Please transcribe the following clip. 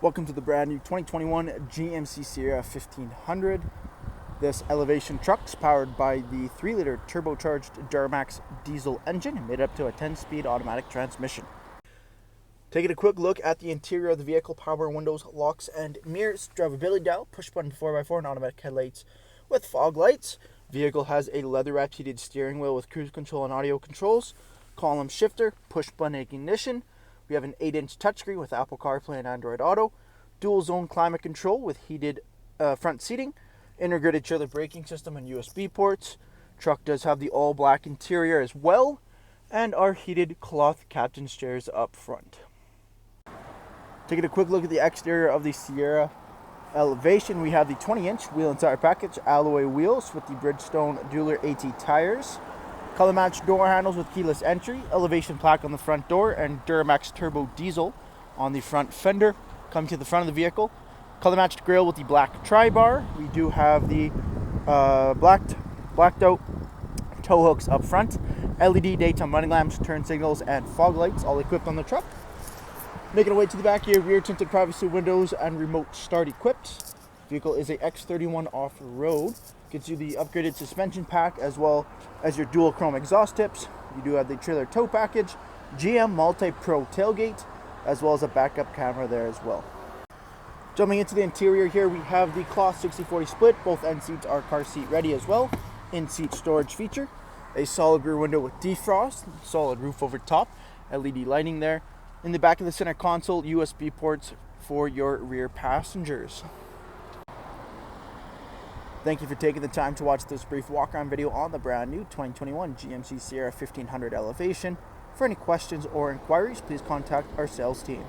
Welcome to the brand new 2021 GMC Sierra 1500. This elevation truck is powered by the 3-liter turbocharged Duramax Diesel engine and made up to a 10-speed automatic transmission. Taking a quick look at the interior of the vehicle: power windows, locks and mirrors, drivability dial, push button 4x4 and automatic headlights with fog lights. Vehicle has a leather-wrapped heated steering wheel with cruise control and audio controls, column shifter, push button ignition. We have an 8-inch touchscreen with Apple Carplay and Android Auto, dual zone climate control with heated front seating, integrated trailer braking system and USB ports. Truck does have the all black interior as well, and our heated cloth captain's chairs up front. Taking a quick look at the exterior of the Sierra elevation, we have the 20-inch wheel and tire package, alloy wheels with the Bridgestone Dueler AT tires, color matched door handles with keyless entry, elevation plaque on the front door, and Duramax Turbo Diesel on the front fender. Coming to the front of the vehicle, color matched grille with the black tri-bar. We do have the blacked out tow hooks up front, LED daytime running lamps, turn signals, and fog lights, all equipped on the truck. Making our way to the back here, rear tinted privacy windows and remote start equipped. Vehicle is a X31 off-road. Gets you the upgraded suspension pack as well as your dual chrome exhaust tips. You do have the trailer tow package, GM MultiPro tailgate, as well as a backup camera there as well. Jumping into the interior here, we have the cloth 60/40 split. Both end seats are car seat ready as well. In-seat storage feature, a solid rear window with defrost, solid roof over top, LED lighting there. In the back of the center console, USB ports for your rear passengers. Thank you for taking the time to watch this brief walk-around video on the brand new 2021 GMC Sierra 1500 Elevation. For any questions or inquiries, please contact our sales team.